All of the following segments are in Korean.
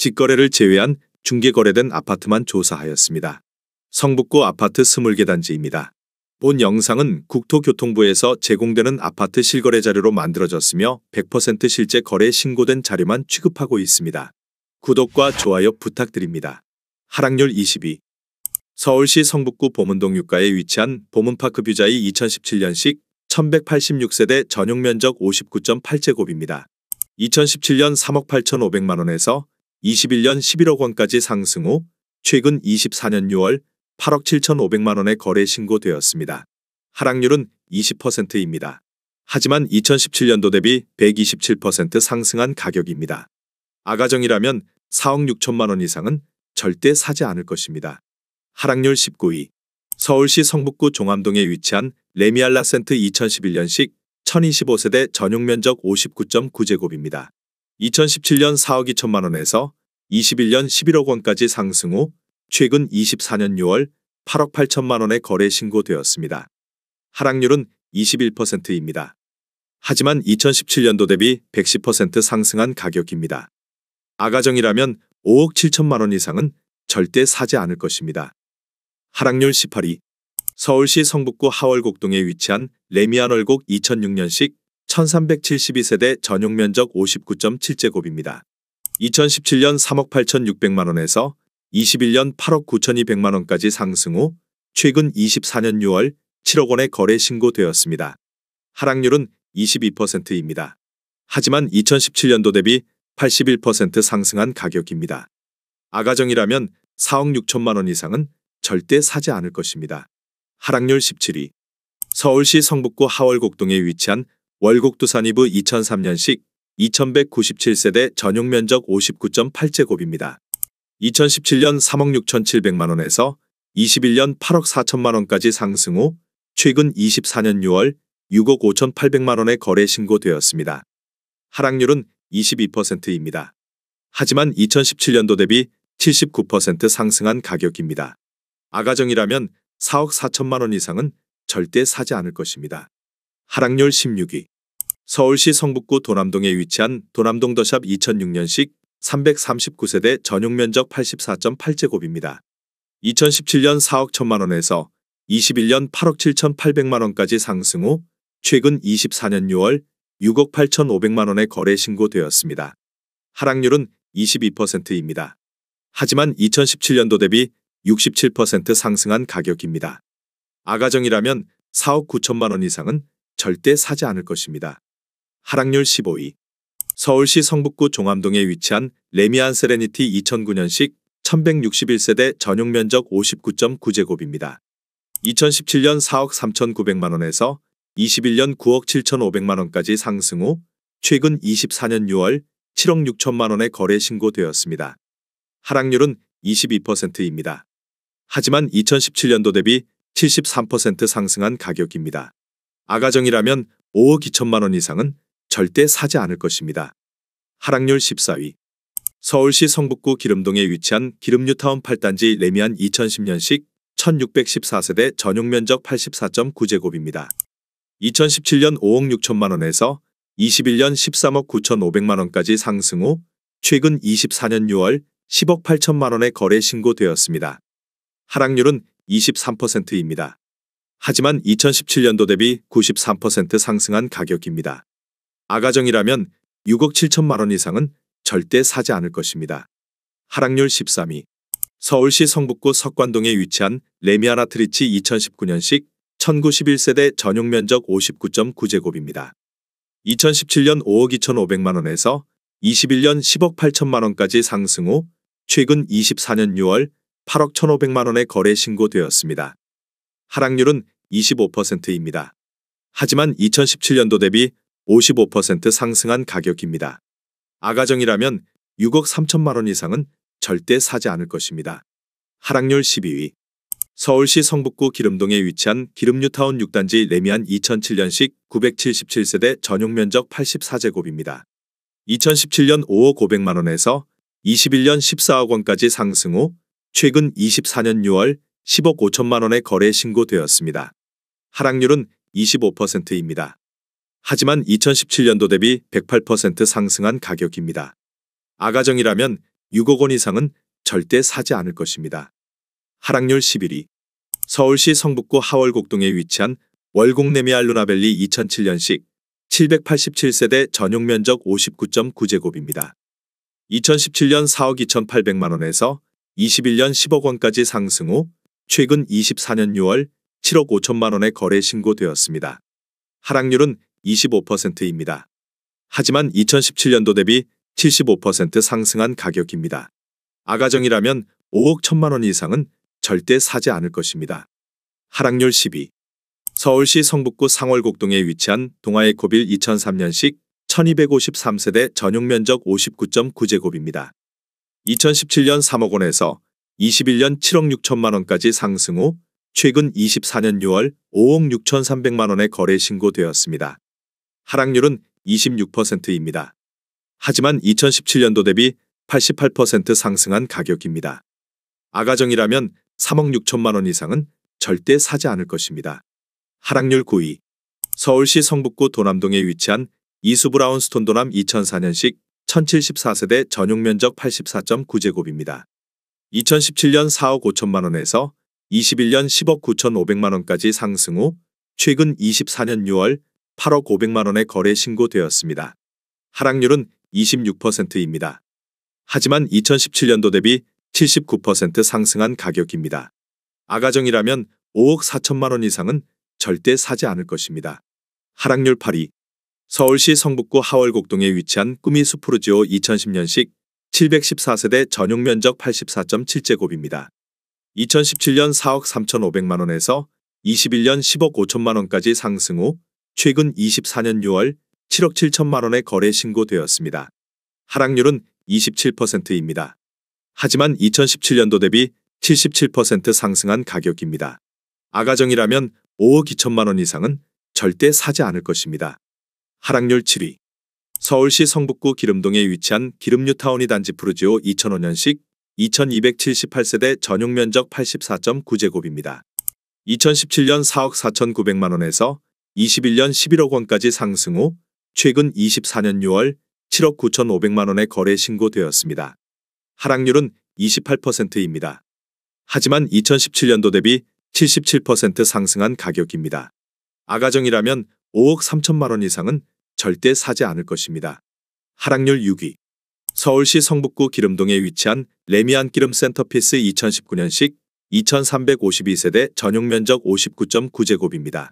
직거래를 제외한 중개거래된 아파트만 조사하였습니다. 성북구 아파트 20개 단지입니다. 본 영상은 국토교통부에서 제공되는 아파트 실거래 자료로 만들어졌으며 100% 실제 거래 신고된 자료만 취급하고 있습니다. 구독과 좋아요 부탁드립니다. 하락률 22. 서울시 성북구 보문동 유가에 위치한 보문파크 뷰자이 2017년식 1186세대 전용 면적 59.8제곱입니다. 2017년 3억 8,500만 원에서 21년 11억 원까지 상승 후 최근 24년 6월 8억 7,500만 원에 거래 신고되었습니다. 하락률은 20%입니다. 하지만 2017년도 대비 127% 상승한 가격입니다. 아가정이라면 4억 6천만 원 이상은 절대 사지 않을 것입니다. 하락률 19위. 서울시 성북구 종암동에 위치한 레미알라 센트 2011년식 1025세대 전용 면적 59.9제곱입니다. 2017년 4억 2천만 원에서 21년 11억 원까지 상승 후 최근 24년 6월 8억 8천만 원에 거래 신고되었습니다. 하락률은 21%입니다. 하지만 2017년도 대비 110% 상승한 가격입니다. 아가정이라면 5억 7천만 원 이상은 절대 사지 않을 것입니다. 하락률 18위. 서울시 성북구 하월곡동에 위치한 레미안월곡 2006년식 1372세대 전용 면적 59.7제곱입니다. 2017년 3억 8,600만 원에서 21년 8억 9,200만 원까지 상승 후 최근 24년 6월 7억 원에 거래 신고되었습니다. 하락률은 22%입니다. 하지만 2017년도 대비 81% 상승한 가격입니다. 아가정이라면 4억 6천만 원 이상은 절대 사지 않을 것입니다. 하락률 17위. 서울시 성북구 하월곡동에 위치한 월곡두산이브 2003년식 2197세대 전용 면적 59.8제곱입니다. 2017년 3억 6,700만 원에서 21년 8억 4천만 원까지 상승 후 최근 24년 6월 6억 5,800만 원에 거래 신고되었습니다. 하락률은 22%입니다. 하지만 2017년도 대비 79% 상승한 가격입니다. 아가정이라면 4억 4천만 원 이상은 절대 사지 않을 것입니다. 하락률 16위. 서울시 성북구 도남동에 위치한 도남동 더샵 2006년식 339세대 전용 면적 84.8제곱입니다. 2017년 4억 1천만 원에서 21년 8억 7,800만 원까지 상승 후 최근 24년 6월 6억 8,500만 원에 거래 신고되었습니다. 하락률은 22%입니다. 하지만 2017년도 대비 67% 상승한 가격입니다. 아가정이라면 4억 9천만 원 이상은 절대 사지 않을 것입니다. 하락률 15위. 서울시 성북구 종암동에 위치한 레미안 세레니티 2009년식 1161세대 전용 면적 59.9제곱입니다. 2017년 4억 3,900만 원에서 21년 9억 7,500만 원까지 상승 후 최근 24년 6월 7억 6천만 원에 거래 신고되었습니다. 하락률은 22%입니다. 하지만 2017년도 대비 73% 상승한 가격입니다. 아가정이라면 5억 2천만 원 이상은 절대 사지 않을 것입니다. 하락률 14위. 서울시 성북구 기름동에 위치한 기름뉴타운 8단지 레미안 2010년식 1614세대 전용 면적 84.9제곱입니다. 2017년 5억 6천만 원에서 21년 13억 9,500만 원까지 상승 후 최근 24년 6월 10억 8천만 원에 거래 신고되었습니다. 하락률은 23%입니다. 하지만 2017년도 대비 93% 상승한 가격입니다. 아가정이라면 6억 7천만 원 이상은 절대 사지 않을 것입니다. 하락률 13위. 서울시 성북구 석관동에 위치한 레미안 아트리치 2019년식 1911세대 전용 면적 59.9제곱입니다. 2017년 5억 2,500만 원에서 21년 10억 8천만 원까지 상승 후 최근 24년 6월 8억 1,500만 원에 거래 신고되었습니다. 하락률은 25%입니다. 하지만 2017년도 대비 55% 상승한 가격입니다. 아가정이라면 6억 3천만 원 이상은 절대 사지 않을 것입니다. 하락률 12위. 서울시 성북구 기름동에 위치한 기름뉴타운 6단지 레미안 2007년식 977세대 전용 면적 84제곱입니다. 2017년 5억 500만 원에서 21년 14억 원까지 상승 후 최근 24년 6월 10억 5천만 원에 거래 신고되었습니다. 하락률은 25%입니다. 하지만 2017년도 대비 108% 상승한 가격입니다. 아가정이라면 6억 원 이상은 절대 사지 않을 것입니다. 하락률 11위. 서울시 성북구 하월곡동에 위치한 월곡레미안 루나밸리 2007년식 787세대 전용면적 59.9제곱입니다. 2017년 4억 2,800만 원에서 21년 10억 원까지 상승 후 최근 24년 6월 7억 5천만 원에 거래 신고되었습니다. 하락률은 25%입니다. 하지만 2017년도 대비 75% 상승한 가격입니다. 아가정이라면 5억 1천만 원 이상은 절대 사지 않을 것입니다. 하락률 12. 서울시 성북구 상월곡동에 위치한 동아에코빌 2003년식 1253세대 전용면적 59.9제곱입니다. 2017년 3억 원에서 21년 7억 6천만 원까지 상승 후 최근 24년 6월 5억 6천3백만 원에 거래 신고되었습니다. 하락률은 26%입니다. 하지만 2017년도 대비 88% 상승한 가격입니다. 아가정이라면 3억 6천만 원 이상은 절대 사지 않을 것입니다. 하락률 9위. 서울시 성북구 도남동에 위치한 이수브라운스톤 도남 2004년식 1074세대 전용면적 84.9제곱입니다. 2017년 4억 5천만 원에서 21년 10억 9천5백만 원까지 상승 후 최근 24년 6월 8억 5백만 원에 거래 신고되었습니다. 하락률은 26%입니다. 하지만 2017년도 대비 79% 상승한 가격입니다. 아가정이라면 5억 4천만 원 이상은 절대 사지 않을 것입니다. 하락률 8위. 서울시 성북구 하월곡동에 위치한 꾸미 수프루지오 2010년식 714세대 전용면적 84.7제곱입니다. 2017년 4억 3천5백만 원에서 21년 10억 5천만 원까지 상승 후 최근 24년 6월 7억 7천만 원에 거래 신고되었습니다. 하락률은 27%입니다. 하지만 2017년도 대비 77% 상승한 가격입니다. 아가정이라면 5억 2천만 원 이상은 절대 사지 않을 것입니다. 하락률 7위. 서울시 성북구 기름동에 위치한 기름뉴타운이 단지 푸르지오 2005년식 2278세대 전용면적 84.9제곱입니다. 2017년 4억 4천9백만 원에서 21년 11억 원까지 상승 후 최근 24년 6월 7억 9천5백만 원에 거래 신고되었습니다. 하락률은 28%입니다. 하지만 2017년도 대비 77% 상승한 가격입니다. 아가정이라면 5억 3천만 원 이상은 절대 사지 않을 것입니다. 하락률 6위. 서울시 성북구 기름동에 위치한 레미안 기름 센터피스 2019년식 2352세대 전용면적 59.9제곱입니다.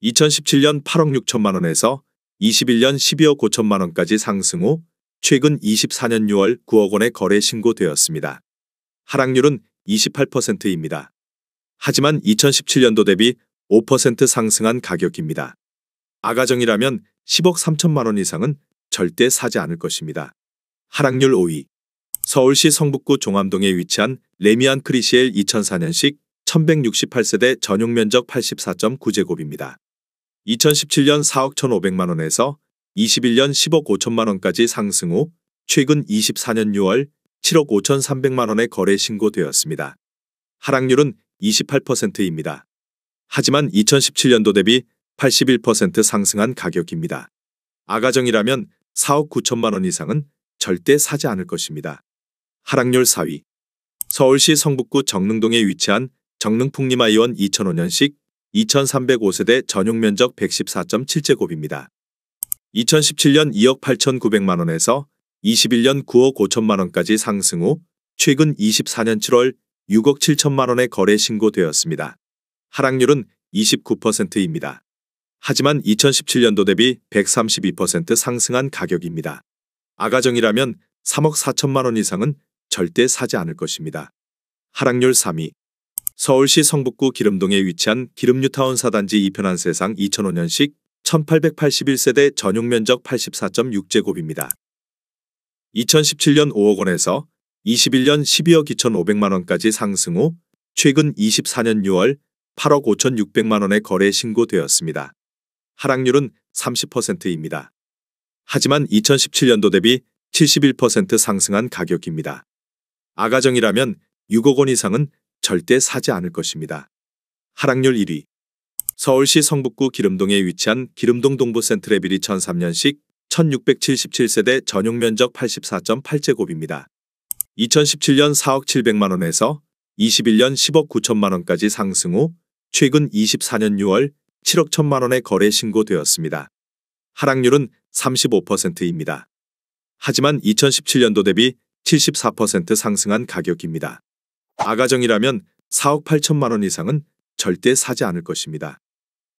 2017년 8억 6천만 원에서 21년 12억 5천만 원까지 상승 후 최근 24년 6월 9억 원에 거래 신고되었습니다. 하락률은 28%입니다. 하지만 2017년도 대비 5% 상승한 가격입니다. 아가정이라면 10억 3천만 원 이상은 절대 사지 않을 것입니다. 하락률 5위. 서울시 성북구 종암동에 위치한 레미안 크리시엘 2004년식 1168세대 전용면적 84.9제곱입니다. 2017년 4억 1,500만 원에서 21년 10억 5천만 원까지 상승 후 최근 24년 6월 7억 5천3백만 원에 거래 신고되었습니다. 하락률은 28%입니다. 하지만 2017년도 대비 81% 상승한 가격입니다. 아가정이라면 4억 9천만 원 이상은 절대 사지 않을 것입니다. 하락률 4위. 서울시 성북구 정릉동에 위치한 정릉풍림아이원 2005년식 2305세대 전용면적 114.7제곱입니다. 2017년 2억 8천9백만 원에서 21년 9억 5천만 원까지 상승 후 최근 24년 7월 6억 7천만 원에 거래 신고되었습니다. 하락률은 29%입니다. 하지만 2017년도 대비 132% 상승한 가격입니다. 아가정이라면 3억 4천만 원 이상은 절대 사지 않을 것입니다. 하락률 3위. 서울시 성북구 기름동에 위치한 기름뉴타운 사단지 2편한 세상 2005년식 1881세대 전용면적 84.6제곱입니다. 2017년 5억 원에서 21년 12억 2천5백만 원까지 상승 후 최근 24년 6월 8억 5천6백만 원에 거래 신고되었습니다. 하락률은 30%입니다. 하지만 2017년도 대비 71% 상승한 가격입니다. 아가정이라면 6억 원 이상은 절대 사지 않을 것입니다. 하락률 1위. 서울시 성북구 기름동에 위치한 기름동 동부 센트레빌이 2003년식 1677세대 전용면적 84.8제곱입니다. 2017년 4억 700만 원에서 21년 10억 9천만 원까지 상승 후 최근 24년 6월 7억 1천만 원의 거래 신고되었습니다. 하락률은 35%입니다. 하지만 2017년도 대비 74% 상승한 가격입니다. 아가정이라면 4억 8천만 원 이상은 절대 사지 않을 것입니다.